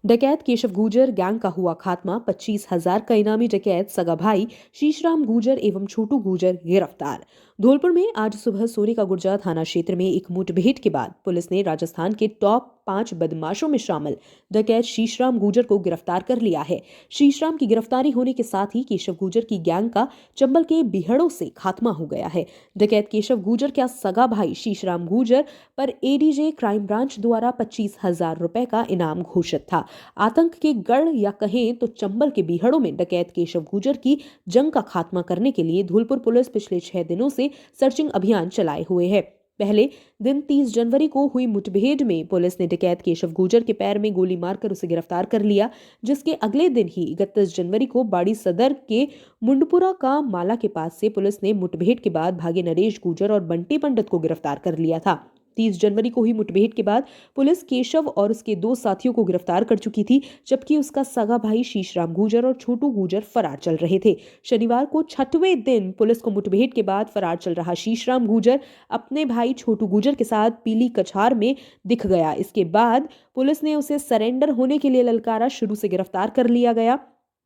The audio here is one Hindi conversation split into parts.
डकैत केशव गुर्जर गैंग का हुआ खात्मा। 25,000 का इनामी डकैत सगा भाई शीशराम गुर्जर एवं छोटू गुर्जर गिरफ्तार। धौलपुर में आज सुबह सोने का गुर्जर थाना क्षेत्र में एक मुठभेड़ के बाद पुलिस ने राजस्थान के टॉप 5 बदमाशों में शामिल डकैत शीशराम गुर्जर को गिरफ्तार कर लिया है। शीशराम की गिरफ्तारी होने के साथ ही केशव गुर्जर की गैंग का चंबल के बिहड़ों से खात्मा हो गया है। डकैत केशव गुर्जर का सगा भाई शीशराम गुर्जर पर एडीजे क्राइम ब्रांच द्वारा 25,000 रुपए का इनाम घोषित था। आतंक के गढ़ या कहें तो चंबल के बिहड़ों में डकैत केशव गुर्जर की जंग का खात्मा करने के लिए धौलपुर पुलिस पिछले 6 दिनों से सर्चिंग अभियान चलाए हुए है। पहले दिन 30 जनवरी को हुई मुठभेड़ में पुलिस ने डकैत केशव गुर्जर के पैर में गोली मारकर उसे गिरफ्तार कर लिया, जिसके अगले दिन ही 31 जनवरी को बाड़ी सदर के मुंडपुरा का माला के पास से पुलिस ने मुठभेड़ के बाद भागे नरेश गुर्जर और बंटी पंडित को गिरफ्तार कर लिया था। 30 जनवरी को हुई मुठभेड़ के बाद पुलिस केशव और उसके 2 साथियों को गिरफ्तार कर चुकी थी, जबकि उसका सगा भाई शीशराम गुर्जर और छोटू गुर्जर फरार चल रहे थे। शनिवार को 6वें दिन पुलिस को मुठभेड़ के बाद फरार चल रहा शीशराम गुर्जर अपने भाई छोटू गुर्जर के साथ पीली कछार में दिख गया। इसके बाद पुलिस ने उसे सरेंडर होने के लिए ललकारा, शुरू से गिरफ्तार कर लिया गया।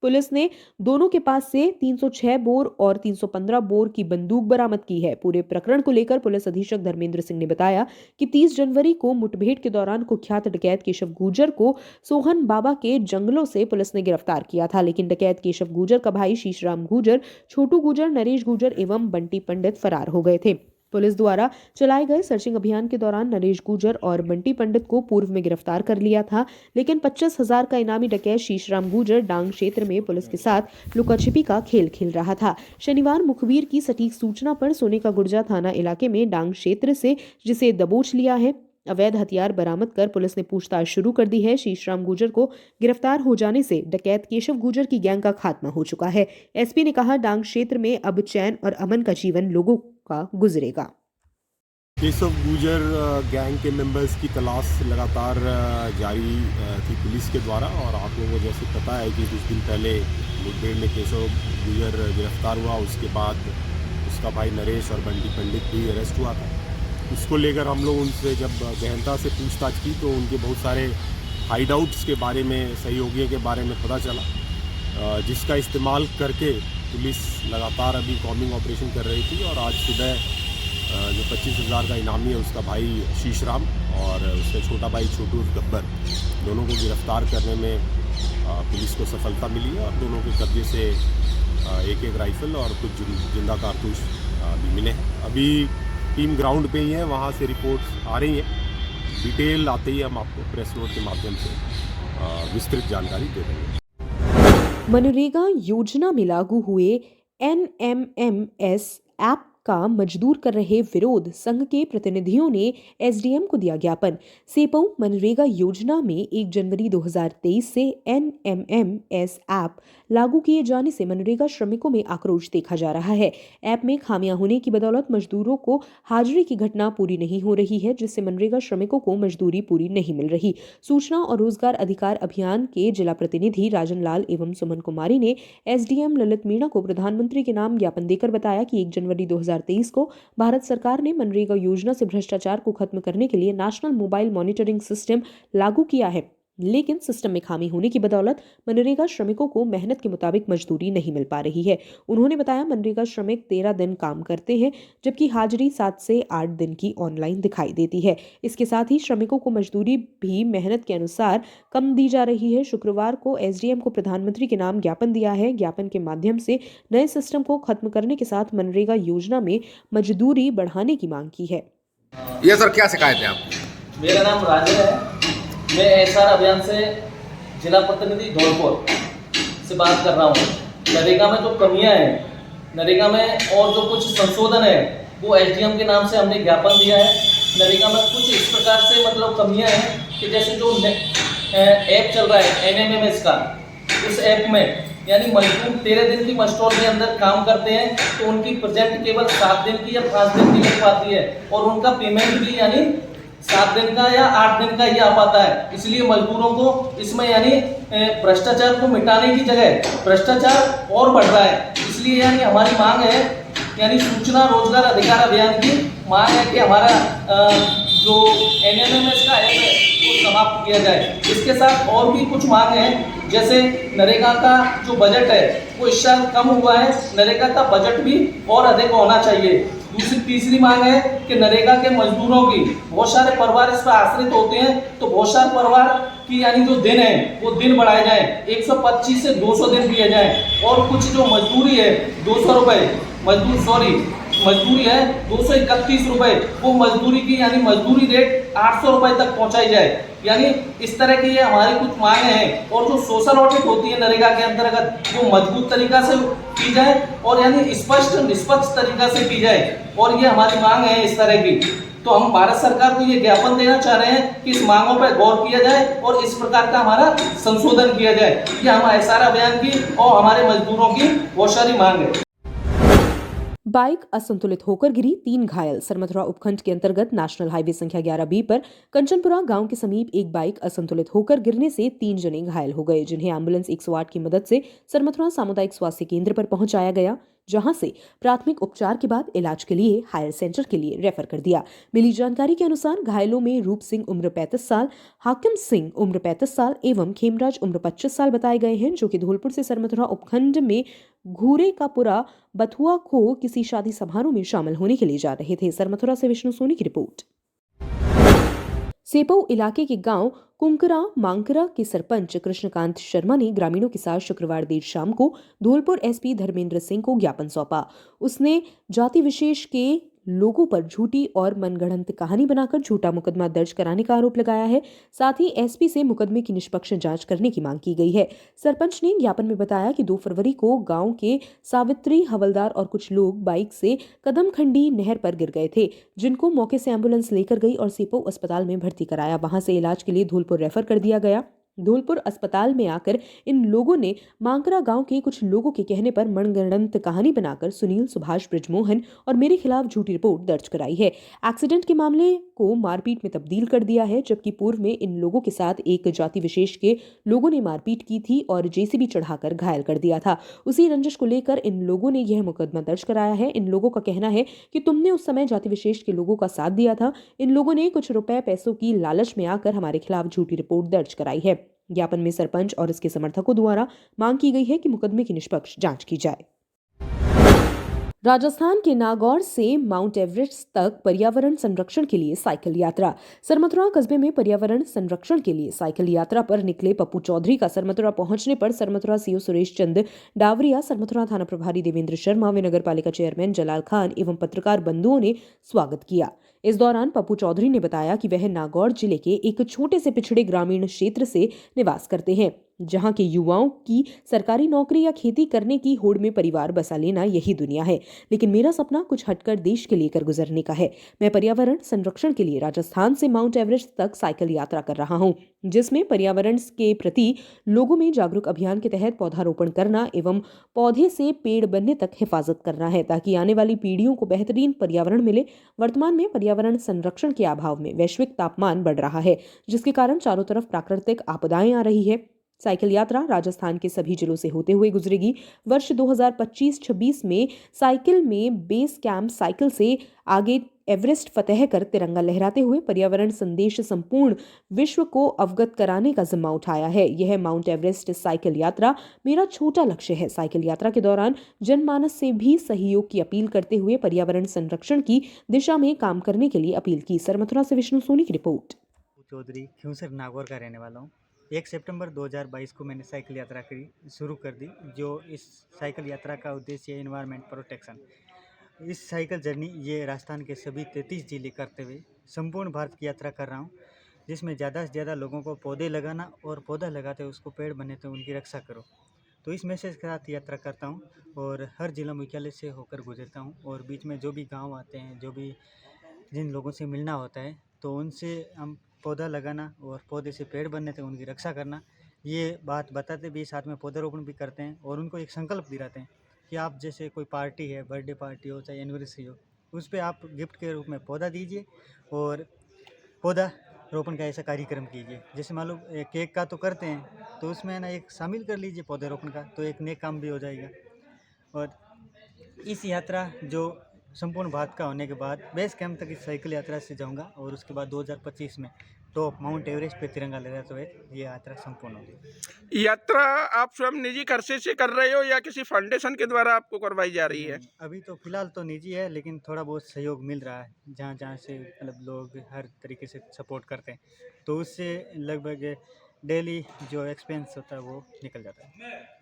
पुलिस ने दोनों के पास से 306 बोर और 315 बोर की बंदूक बरामद की है। पूरे प्रकरण को लेकर पुलिस अधीक्षक धर्मेंद्र सिंह ने बताया कि 30 जनवरी को मुठभेड़ के दौरान कुख्यात डकैत केशव गुर्जर को सोहन बाबा के जंगलों से पुलिस ने गिरफ्तार किया था, लेकिन डकैत केशव गुर्जर का भाई शीशराम गुर्जर, छोटू गुर्जर, नरेश गुर्जर एवं बंटी पंडित फरार हो गए थे। पुलिस द्वारा चलाए गए सर्चिंग अभियान के दौरान नरेश गुर्जर और बंटी पंडित को पूर्व में गिरफ्तार कर लिया था, लेकिन 25,000 का इनामी डकैत शीशराम गुर्जर डांग क्षेत्र में पुलिस के साथ लुकाछिपी का खेल खेल रहा था। शनिवार मुखबिर की सटीक सूचना पर सोने का गुर्जर थाना इलाके में डांग क्षेत्र से जिसे दबोच लिया है। अवैध हथियार बरामद कर पुलिस ने पूछताछ शुरू कर दी है। शीशराम गुर्जर को गिरफ्तार हो जाने से डकैत केशव गुर्जर की गैंग का खात्मा हो चुका है। एसपी ने कहा, डांग क्षेत्र में अब चैन और अमन का जीवन लोगों का गुजरेगा। केशव गुर्जर गैंग के मेंबर्स की तलाश लगातार जारी थी पुलिस के द्वारा, और आप लोगों को जैसे पता है कि कुछ दिन पहले मुठभेड़ में केशव गुर्जर गिरफ्तार हुआ। उसके बाद उसका भाई नरेश और बंटी पंडित भी अरेस्ट हुआ था। उसको लेकर हम लोग उनसे जब गहनता से पूछताछ की तो उनके बहुत सारे हाइडआउट्स के बारे में, सहयोगियों के बारे में पता चला, जिसका इस्तेमाल करके पुलिस लगातार अभी कॉम्बिंग ऑपरेशन कर रही थी। और आज सुबह जो 25,000 का इनामी है उसका भाई शीशराम और उसका छोटा भाई छोटू गब्बर, दोनों को गिरफ्तार करने में पुलिस को सफलता मिली है। और दोनों के कब्जे से एक राइफल और कुछ जिंदा कारतूस भी मिले हैं। अभी टीम ग्राउंड पे ही है, वहाँ से रिपोर्ट्स आ रही हैं। डिटेल आते ही हम आपको प्रेस नोट के माध्यम से विस्तृत जानकारी दे देंगे। मनरेगा योजना में लागू हुए NMMS ऐप का मजदूर कर रहे विरोध, संघ के प्रतिनिधियों ने एसडीएम को दिया ज्ञापन। सेपऊ मनरेगा योजना में 1 जनवरी 2023 से NMMS ऐप लागू किए जाने से मनरेगा श्रमिकों में आक्रोश देखा जा रहा है। ऐप में खामियां होने की बदौलत मजदूरों को हाजिरी की घटना पूरी नहीं हो रही है, जिससे मनरेगा श्रमिकों को मजदूरी पूरी नहीं मिल रही। सूचना और रोजगार अधिकार अभियान के जिला प्रतिनिधि राजन लाल एवं सुमन कुमारी ने एसडीएम ललित मीणा को प्रधानमंत्री के नाम ज्ञापन देकर बताया कि 1 जनवरी 2023 को भारत सरकार ने मनरेगा योजना से भ्रष्टाचार को खत्म करने के लिए नेशनल मोबाइल मॉनिटरिंग सिस्टम लागू किया है, लेकिन सिस्टम में खामी होने की बदौलत मनरेगा श्रमिकों को मेहनत के मुताबिक मजदूरी नहीं मिल पा रही है। उन्होंने बताया, मनरेगा श्रमिक 13 दिन काम करते हैं, जबकि हाजिरी 7 से 8 दिन की ऑनलाइन दिखाई देती है। इसके साथ ही श्रमिकों को मजदूरी भी मेहनत के अनुसार कम दी जा रही है। शुक्रवार को एसडीएम को प्रधानमंत्री के नाम ज्ञापन दिया है। ज्ञापन के माध्यम से नए सिस्टम को खत्म करने के साथ मनरेगा योजना में मजदूरी बढ़ाने की मांग की है। ये सर क्या शिकायत है आपकी? मेरा नाम राजन है, मैं एसआर अभियान से जिला प्रतिनिधि धौलपुर से बात कर रहा हूँ। नरेगा में जो कमियाँ हैं, नरेगा में और जो कुछ संशोधन है वो एसडीएम के नाम से हमने ज्ञापन दिया है। नरेगा में कुछ इस प्रकार से मतलब कमियाँ हैं कि जैसे जो ऐप चल रहा है NMMS का, उस ऐप में यानी मजदूर 13 दिन की मस्टोर के अंदर काम करते हैं तो उनकी प्रेजेंट केवल 7 दिन की या 5 दिन की लग पाती है, और उनका पेमेंट भी यानी 7 दिन का या 8 दिन का ये आ पाता है। इसलिए मजदूरों को इसमें यानी भ्रष्टाचार को मिटाने की जगह भ्रष्टाचार और बढ़ रहा है। इसलिए यानी हमारी मांग है, यानी सूचना रोजगार अधिकार अभियान की मांग है कि हमारा जो NMMS का ऐप है वो समाप्त किया जाए। इसके साथ और भी कुछ मांग है, जैसे नरेगा का जो बजट है वो इस साल कम हुआ है, नरेगा का बजट भी और अधिक होना चाहिए। तीसरी मांग है कि नरेगा के मजदूरों की, बहुत सारे परिवार इस पर आश्रित होते हैं, तो बहुत सारे परिवार की यानी जो दिन है वो दिन बढ़ाए जाए, 125 से 200 दिन दिए जाए। और कुछ जो मजदूरी है 200 रुपये मजदूरी है 231 रुपये, वो मजदूरी की यानी मजदूरी रेट 800 रुपये तक पहुंचाई जाए। यानी इस तरह की ये हमारी कुछ मांग हैं। और जो सोशल ऑडिट होती है नरेगा के अंतर्गत, वो मजबूत तरीका से की जाए और यानी स्पष्ट निष्पक्ष तरीका से की जाए। और ये हमारी मांग है इस तरह की। तो हम भारत सरकार को ये ज्ञापन देना चाह रहे हैं कि इस मांगों पर गौर किया जाए और इस प्रकार का हमारा संशोधन किया जाए। ये हम एसआर अभियान की और हमारे मजदूरों की बहुत सारी मांग है। बाइक असंतुलित होकर गिरी, 3 घायल। सरमथुरा उपखंड के अंतर्गत नेशनल हाईवे संख्या 11B पर कंचनपुरा गांव के समीप एक बाइक असंतुलित होकर गिरने से 3 जने घायल हो गए, जिन्हें एम्बुलेंस 108 की मदद से सरमथुरा सामुदायिक स्वास्थ्य केंद्र पर पहुंचाया गया, जहां से प्राथमिक उपचार के बाद इलाज के लिए हायर सेंटर के लिए रेफर कर दिया। मिली जानकारी के अनुसार घायलों में रूप सिंह उम्र 35 साल, हाकिम सिंह उम्र 35 साल एवं खेमराज उम्र 25 साल बताए गए हैं, जो कि धौलपुर से सरमथुरा उपखंड में घूरे का पुरा बथुआ को किसी शादी समारोह में शामिल होने के लिए जा रहे थे। सरमथुरा से विष्णु सोनी की रिपोर्ट। सेपऊ इलाके के गांव कुंकरा मांकरा के सरपंच कृष्णकांत शर्मा ने ग्रामीणों के साथ शुक्रवार देर शाम को धौलपुर एसपी धर्मेंद्र सिंह को ज्ञापन सौंपा। उसने जाति विशेष के लोगों पर झूठी और मनगढ़ंत कहानी बनाकर झूठा मुकदमा दर्ज कराने का आरोप लगाया है। साथ ही एसपी से मुकदमे की निष्पक्ष जांच करने की मांग की गई है। सरपंच ने ज्ञापन में बताया कि 2 फरवरी को गांव के सावित्री हवलदार और कुछ लोग बाइक से कदमखंडी नहर पर गिर गए थे, जिनको मौके से एम्बुलेंस लेकर गई और सेपऊ अस्पताल में भर्ती कराया। वहां से इलाज के लिए धौलपुर रेफर कर दिया गया। धौलपुर अस्पताल में आकर इन लोगों ने मांकरा गांव के कुछ लोगों के कहने पर मनगढ़ंत कहानी बनाकर सुनील, सुभाष, ब्रिजमोहन और मेरे खिलाफ झूठी रिपोर्ट दर्ज कराई है। एक्सीडेंट के मामले को मारपीट में तब्दील कर दिया है, जबकि पूर्व में इन लोगों के साथ एक जाति विशेष के लोगों ने मारपीट की थी और जेसीबी चढ़ाकर घायल कर दिया था। उसी रंजिश को लेकर इन लोगों ने यह मुकदमा दर्ज कराया है। इन लोगों का कहना है कि तुमने उस समय जाति विशेष के लोगों का साथ दिया था। इन लोगों ने कुछ रुपए पैसों की लालच में आकर हमारे खिलाफ झूठी रिपोर्ट दर्ज कराई है। ज्ञापन में सरपंच और इसके समर्थकों द्वारा मांग की गई है कि मुकदमे की निष्पक्ष जांच की जाए। राजस्थान के नागौर से माउंट एवरेस्ट तक पर्यावरण संरक्षण के लिए साइकिल यात्रा। सरमथुरा कस्बे में पर्यावरण संरक्षण के लिए साइकिल यात्रा पर निकले पप्पू चौधरी का सरमथुरा पहुंचने पर सरमथुरा सीओ सुरेश चंद डावरिया, सरमथुरा थाना प्रभारी देवेंद्र शर्मा व नगर पालिका चेयरमैन जलाल खान एवं पत्रकार बंधुओं ने स्वागत किया। इस दौरान पप्पू चौधरी ने बताया कि वह नागौर जिले के एक छोटे से पिछड़े ग्रामीण क्षेत्र से निवास करते हैं, जहां के युवाओं की सरकारी नौकरी या खेती करने की होड़ में परिवार बसा लेना यही दुनिया है। लेकिन मेरा सपना कुछ हटकर देश के लिए कर गुजरने का है। मैं पर्यावरण संरक्षण के लिए राजस्थान से माउंट एवरेस्ट तक साइकिल यात्रा कर रहा हूं, जिसमें पर्यावरण के प्रति लोगों में जागरूक अभियान के तहत पौधारोपण करना एवं पौधे से पेड़ बनने तक हिफाजत करना है, ताकि आने वाली पीढ़ियों को बेहतरीन पर्यावरण मिले। वर्तमान में पर्यावरण संरक्षण के अभाव में वैश्विक तापमान बढ़ रहा है, जिसके कारण चारों तरफ प्राकृतिक आपदाएं आ रही है। साइकिल यात्रा राजस्थान के सभी जिलों से होते हुए गुजरेगी। वर्ष 2025-26 में साइकिल में बेस कैंप साइकिल से आगे एवरेस्ट फतेह कर तिरंगा लहराते हुए पर्यावरण संदेश संपूर्ण विश्व को अवगत कराने का जिम्मा उठाया है। यह माउंट एवरेस्ट साइकिल यात्रा मेरा छोटा लक्ष्य है। साइकिल यात्रा के दौरान जनमानस से भी सहयोग की अपील करते हुए पर्यावरण संरक्षण की दिशा में काम करने के लिए अपील की। सरमथुरा से विष्णु सोनी की रिपोर्ट। चौधरी खियूसर नागौर का रहने वाला हूँ। 1 सितंबर 2022 को मैंने साइकिल यात्रा शुरू कर दी। जो इस साइकिल यात्रा का उद्देश्य है एनवायरनमेंट प्रोटेक्शन। इस साइकिल जर्नी ये राजस्थान के सभी 33 जिले करते हुए संपूर्ण भारत की यात्रा कर रहा हूँ, जिसमें ज़्यादा से ज़्यादा लोगों को पौधे लगाना और पौधा लगाते उसको पेड़ बने तो उनकी रक्षा करो। तो इस मैसेज के साथ यात्रा करता हूँ और हर जिला मुख्यालय से होकर गुजरता हूँ और बीच में जो भी गाँव आते हैं, जो भी जिन लोगों से मिलना होता है, तो उनसे हम पौधा लगाना और पौधे से पेड़ बनने तक उनकी रक्षा करना, ये बात बताते भी साथ में पौधारोपण भी करते हैं और उनको एक संकल्प दिलाते हैं कि आप जैसे कोई पार्टी है, बर्थडे पार्टी हो चाहे एनिवर्सरी हो, उस पर आप गिफ्ट के रूप में पौधा दीजिए और पौधा रोपण का ऐसा कार्यक्रम कीजिए। जैसे मान लो केक का तो करते हैं, तो उसमें ना एक शामिल कर लीजिए पौधे रोपण का, तो एक नेक काम भी हो जाएगा। और इस यात्रा जो संपूर्ण भारत का होने के बाद बेस कैंप तक इस साइकिल यात्रा से जाऊंगा और उसके बाद 2025 में टॉप माउंट एवरेस्ट पे तिरंगा लहराते हुए ये यात्रा संपूर्ण होगी। यात्रा आप स्वयं निजी खर्चे से कर रहे हो या किसी फाउंडेशन के द्वारा आपको करवाई जा रही है? अभी तो फिलहाल तो निजी है, लेकिन थोड़ा बहुत सहयोग मिल रहा है जहाँ जहाँ से मतलब लोग हर तरीके से सपोर्ट करते हैं, तो उससे लगभग डेली जो एक्सपेंस होता है वो निकल जाता है।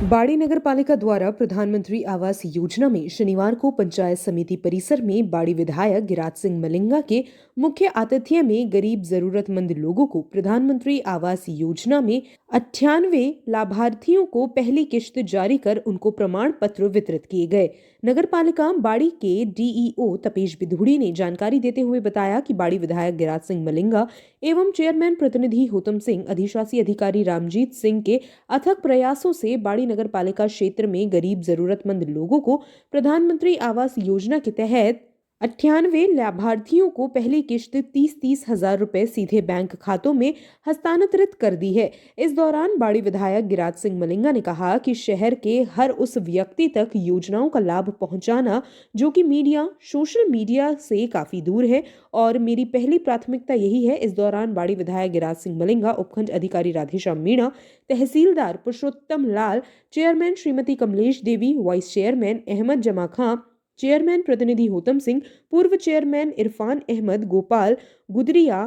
बाड़ी नगर पालिका द्वारा प्रधानमंत्री आवास योजना में शनिवार को पंचायत समिति परिसर में बाड़ी विधायक गिराज सिंह मलिंगा के मुख्य आतिथ्य में गरीब जरूरतमंद लोगों को प्रधानमंत्री आवास योजना में 98 लाभार्थियों को पहली किश्त जारी कर उनको प्रमाण पत्र वितरित किए गए। नगर पालिका बाड़ी के डीईओ तपेश बिधुड़ी ने जानकारी देते हुए बताया कि बाड़ी विधायक गिराज सिंह मलिंगा एवं चेयरमैन प्रतिनिधि होतम सिंह, अधिशासी अधिकारी रामजीत सिंह के अथक प्रयासों से बाड़ी नगर पालिका क्षेत्र में गरीब जरूरतमंद लोगों को प्रधानमंत्री आवास योजना के तहत 98 लाभार्थियों को पहली किश्त 30-30 हजार रुपए सीधे बैंक खातों में हस्तांतरित कर दी है। इस दौरान बाड़ी विधायक गिराज सिंह मलिंगा ने कहा कि शहर के हर उस व्यक्ति तक योजनाओं का लाभ पहुंचाना जो कि सोशल मीडिया से काफी दूर है और मेरी पहली प्राथमिकता यही है। इस दौरान बाड़ी विधायक गिराज सिंह मलिंगा, उपखंड अधिकारी राधेश्याम मीणा, तहसीलदार पुरुषोत्तम लाल, चेयरमैन श्रीमती कमलेश देवी, वाइस चेयरमैन अहमद जमा खां, चेयरमैन प्रतिनिधि होतम सिंह, पूर्व चेयरमैन इरफान अहमद, गोपाल गुदरिया,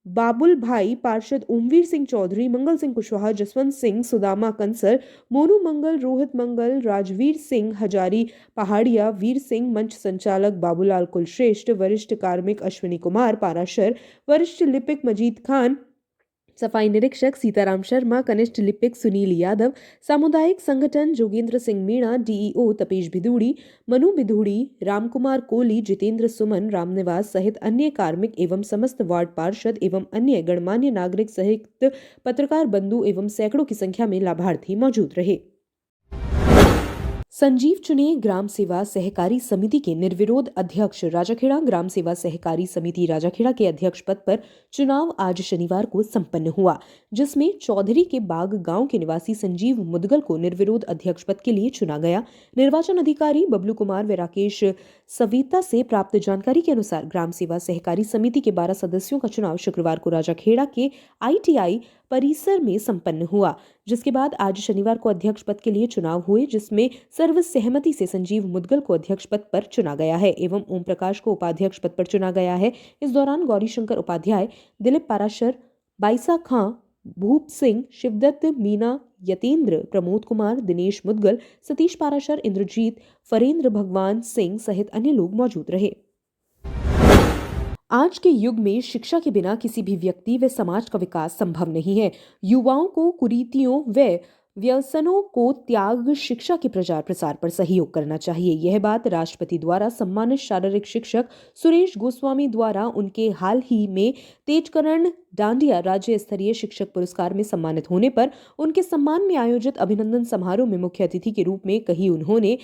बाबुल भाई, पार्षद ओमवीर सिंह चौधरी, मंगल सिंह कुशवाहा, जसवंत सिंह, सुदामा कंसल, मोनू मंगल, रोहित मंगल, राजवीर सिंह हजारी पहाड़िया, वीर सिंह, मंच संचालक बाबूलाल कुलश्रेष्ठ, वरिष्ठ कार्मिक अश्विनी कुमार पाराशर, वरिष्ठ लिपिक मजीद खान, सफाई निरीक्षक सीताराम शर्मा, कनिष्ठ लिपिक सुनील यादव, सामुदायिक संगठन जोगेंद्र सिंह मीणा, डीईओ तपेश बिधूड़ी, मनु बिधूड़ी, रामकुमार कोहली, जितेंद्र सुमन, रामनिवास सहित अन्य कार्मिक एवं समस्त वार्ड पार्षद एवं अन्य गणमान्य नागरिक सहित पत्रकार बंधु एवं सैकड़ों की संख्या में लाभार्थी मौजूद रहे। संजीव चुने ग्राम सेवा सहकारी समिति के निर्विरोध अध्यक्ष राजाखेड़ा ग्राम सेवा सहकारी समिति राजाखेड़ा के अध्यक्ष पद पर चुनाव आज शनिवार को संपन्न हुआ, जिसमें चौधरी के बाग गांव के निवासी संजीव मुदगल को निर्विरोध अध्यक्ष पद के लिए चुना गया। निर्वाचन अधिकारी बबलू कुमार व राकेश सविता से प्राप्त जानकारी के अनुसार ग्राम सेवा सहकारी समिति के 12 सदस्यों का चुनाव शुक्रवार को राजाखेड़ा के ITI परिसर में संपन्न हुआ, जिसके बाद आज शनिवार को अध्यक्ष पद के लिए चुनाव हुए, जिसमें सर्वसहमति से संजीव मुदगल को अध्यक्ष पद पर चुना गया है एवं ओम प्रकाश को उपाध्यक्ष पद पर चुना गया है। इस दौरान गौरी शंकर उपाध्याय, दिलीप पाराशर, बाईसा खां, भूप सिंह, शिवदत्त, मीना, यतेंद्र, प्रमोद कुमार, दिनेश मुदगल, सतीश पाराशर, इंद्रजीत, फरेंद्र भगवान सिंह सहित अन्य लोग मौजूद रहे। आज के युग में शिक्षा के बिना किसी भी व्यक्ति व समाज का विकास संभव नहीं है। युवाओं को कुरीतियों व व्यसनों को त्याग शिक्षा के प्रचार प्रसार पर सहयोग करना चाहिए। यह बात राष्ट्रपति द्वारा सम्मानित शारीरिक शिक्षक सुरेश गोस्वामी द्वारा उनके हाल ही में तेजकरण डांडिया राज्य स्तरीय शिक्षक पुरस्कार में सम्मानित होने पर उनके सम्मान में आयोजित अभिनंदन समारोह में मुख्य अतिथि के रूप में कही। उन्होंने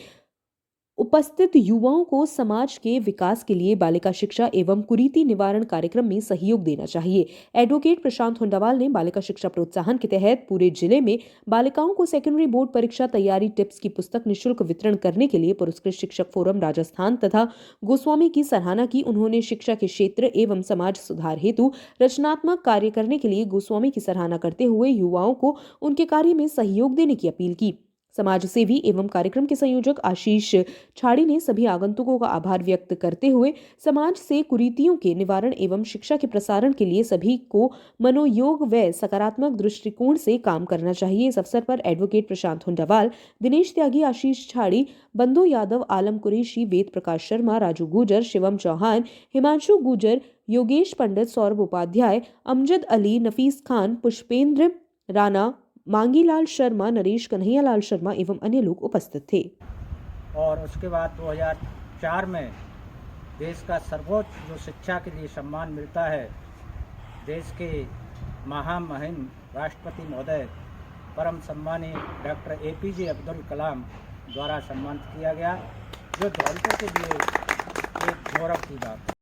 उपस्थित युवाओं को समाज के विकास के लिए बालिका शिक्षा एवं कुरीति निवारण कार्यक्रम में सहयोग देना चाहिए। एडवोकेट प्रशांत हुंडावाल ने बालिका शिक्षा प्रोत्साहन के तहत पूरे जिले में बालिकाओं को सेकेंडरी बोर्ड परीक्षा तैयारी टिप्स की पुस्तक निःशुल्क वितरण करने के लिए पुरस्कृत शिक्षक फोरम राजस्थान तथा गोस्वामी की सराहना की। उन्होंने शिक्षा के क्षेत्र एवं समाज सुधार हेतु रचनात्मक कार्य करने के लिए गोस्वामी की सराहना करते हुए युवाओं को उनके कार्य में सहयोग देने की अपील की। समाज सेवी एवं कार्यक्रम के संयोजक आशीष छाड़ी ने सभी आगंतुकों का आभार व्यक्त करते हुए समाज से कुरीतियों के निवारण एवं शिक्षा के प्रसारण के लिए सभी को मनोयोग व सकारात्मक दृष्टिकोण से काम करना चाहिए। इस अवसर पर एडवोकेट प्रशांत हुंडावाल, दिनेश त्यागी, आशीष छाड़ी, बंदो यादव, आलम कुरैशी, वेद प्रकाश शर्मा, राजू गुजर, शिवम चौहान, हिमांशु गुजर, योगेश पंडित, सौरभ उपाध्याय, अमजद अली, नफीस खान, पुष्पेंद्र राणा, मांगीलाल शर्मा, नरेश कन्हैयालाल शर्मा एवं अन्य लोग उपस्थित थे। और उसके बाद 2004 में देश का सर्वोच्च जो शिक्षा के लिए सम्मान मिलता है, देश के महामहिम राष्ट्रपति महोदय परम सम्मानीय डॉक्टर APJ अब्दुल कलाम द्वारा सम्मानित किया गया, जो धौलपुर के लिए एक गौरव की बात है।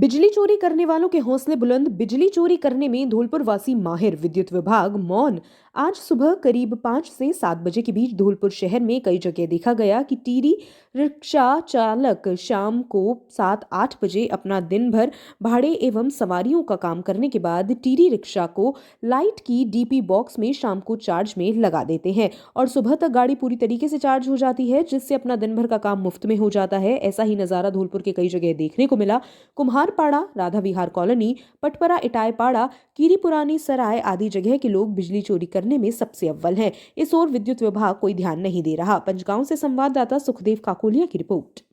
बिजली चोरी करने वालों के हौसले बुलंद। बिजली चोरी करने में धौलपुर वासी माहिर। विद्युत विभाग मौन। आज सुबह करीब 5 से 7 बजे के बीच धौलपुर शहर में कई जगह देखा गया कि टीरी रिक्शा चालक शाम को 7-8 बजे अपना दिन भर भाड़े एवं सवारियों का काम करने के बाद टीरी रिक्शा को लाइट की डीपी बॉक्स में शाम को चार्ज में लगा देते हैं और सुबह तक गाड़ी पूरी तरीके से चार्ज हो जाती है, जिससे अपना दिन भर का काम मुफ्त में हो जाता है। ऐसा ही नजारा धौलपुर के कई जगह देखने को मिला। कुम्हारपाड़ा, राधा विहार कॉलोनी, पटपरा इटाईपाड़ा, कीरी पुरानी सराय आदि जगह के लोग बिजली चोरी करने में सबसे अव्वल हैं। इस ओर विद्युत विभाग कोई ध्यान नहीं दे रहा। पंचगांव से संवाददाता सुखदेव काकोलिया की रिपोर्ट।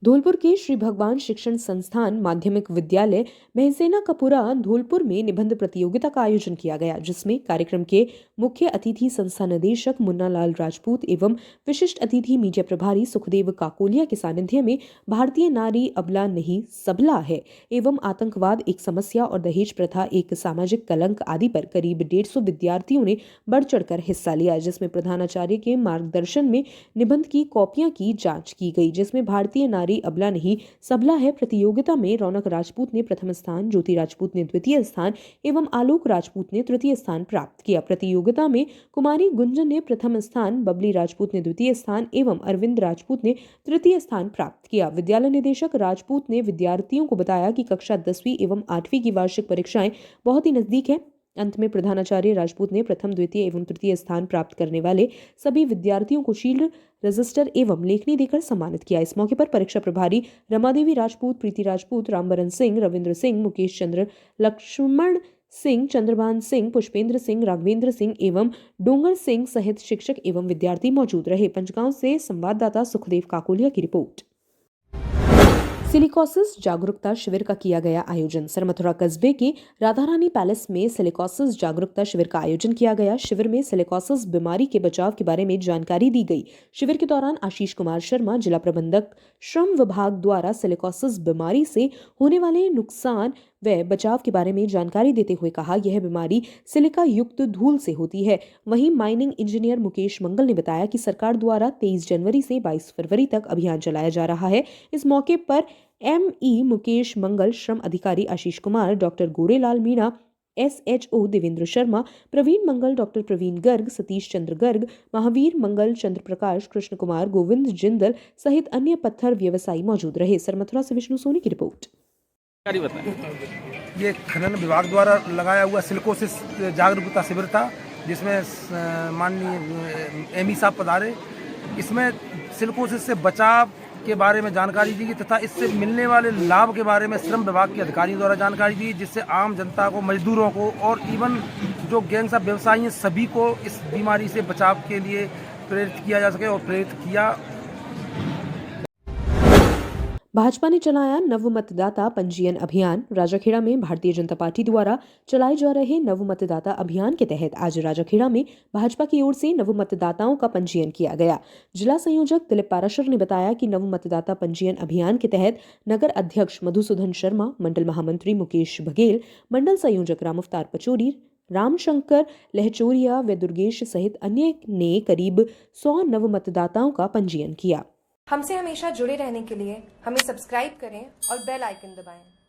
धौलपुर के श्री भगवान शिक्षण संस्थान माध्यमिक विद्यालय महसेना कपुरा धौलपुर में निबंध प्रतियोगिता का आयोजन किया गया, जिसमें कार्यक्रम के मुख्य अतिथि संस्था निदेशक मुन्ना लाल राजपूत एवं विशिष्ट अतिथि मीडिया प्रभारी सुखदेव काकोलिया के सानिध्य में भारतीय नारी अबला नहीं सबला है एवं आतंकवाद एक समस्या और दहेज प्रथा एक सामाजिक कलंक आदि पर करीब 150 विद्यार्थियों ने बढ़ चढ़कर हिस्सा लिया, जिसमें प्रधानाचार्य के मार्गदर्शन में निबंध की कॉपियां की जांच की गई, जिसमें भारतीय नारी अबला नहीं सबला है प्रतियोगिता में रौनक राजपूत ने प्रथम स्थान, ज्योति राजपूत ने द्वितीय स्थान एवं आलोक राजपूत ने तृतीय स्थान प्राप्त किया। प्रतियोगिता में कुमारी गुंजन ने प्रथम स्थान, बबली राजपूत ने द्वितीय स्थान एवं अरविंद राजपूत ने तृतीय स्थान प्राप्त किया। विद्यालय निदेशक राजपूत ने विद्यार्थियों को बताया कि कक्षा 10वीं एवं 8वीं की वार्षिक परीक्षाएं बहुत ही नजदीक है। अंत में प्रधानाचार्य राजपूत ने प्रथम, द्वितीय एवं तृतीय स्थान प्राप्त करने वाले सभी विद्यार्थियों को शील्ड, रजिस्टर एवं लेखनी देकर सम्मानित किया। इस मौके पर परीक्षा प्रभारी रमादेवी राजपूत, प्रीति राजपूत, रामबरन सिंह, रविंद्र सिंह, मुकेश चंद्र, लक्ष्मण सिंह, चंद्रभान सिंह, पुष्पेंद्र सिंह, राघवेंद्र सिंह एवं डोंगर सिंह सहित शिक्षक एवं विद्यार्थी मौजूद रहे। पंचगांव से संवाददाता सुखदेव काकोलिया की रिपोर्ट। सिलिकोसिस जागरूकता शिविर का किया गया आयोजन। सरमथुरा कस्बे के राधारानी पैलेस में सिलिकोसिस जागरूकता शिविर का आयोजन किया गया। शिविर में सिलिकोसिस बीमारी के बचाव के बारे में जानकारी दी गई। शिविर के दौरान आशीष कुमार शर्मा, जिला प्रबंधक श्रम विभाग द्वारा सिलिकोसिस बीमारी से होने वाले नुकसान व बचाव के बारे में जानकारी देते हुए कहा, यह बीमारी सिलिका युक्त धूल से होती है। वहीं माइनिंग इंजीनियर मुकेश मंगल ने बताया कि सरकार द्वारा 23 जनवरी से 22 फरवरी तक अभियान चलाया जा रहा है। इस मौके पर ME मुकेश मंगल, श्रम अधिकारी आशीष कुमार, डॉक्टर गोरेलाल मीणा, SHO देवेंद्र शर्मा, प्रवीण मंगल, डॉक्टर प्रवीण गर्ग, सतीश चंद्र गर्ग, महावीर मंगल, चंद्र प्रकाश, कृष्ण कुमार, गोविंद जिंदल सहित अन्य पत्थर व्यवसायी मौजूद रहे। सरमथुरा से विष्णु सोनी की रिपोर्ट। ये खनन विभाग द्वारा लगाया हुआ सिलिकोसिस जागरूकता शिविर था, जिसमें माननीय ME साहब पधारे। इसमें सिलिकोसिस से बचाव के बारे में जानकारी दी गई तथा इससे मिलने वाले लाभ के बारे में श्रम विभाग के अधिकारियों द्वारा जानकारी दी, जिससे आम जनता को, मजदूरों को और इवन जो गैंग्स ऑफ व्यवसायी हैं सभी को इस बीमारी से बचाव के लिए प्रेरित किया जा सके और प्रेरित किया। भाजपा ने चलाया नव मतदाता पंजीयन अभियान। राजाखेड़ा में भारतीय जनता पार्टी द्वारा चलाए जा रहे नव मतदाता अभियान के तहत आज राजाखेड़ा में भाजपा की ओर से नव मतदाताओं का पंजीयन किया गया। जिला संयोजक दिलीप पाराशर ने बताया कि नव मतदाता पंजीयन अभियान के तहत नगर अध्यक्ष मधुसूदन शर्मा, मंडल महामंत्री मुकेश बघेल, मंडल संयोजक रामअवतार पचौरी, रामशंकर लहचोरिया व दुर्गेश सहित अन्य ने करीब 100 नव मतदाताओं का पंजीयन किया। हमसे हमेशा जुड़े रहने के लिए हमें सब्सक्राइब करें और बेल आइकन दबाएं।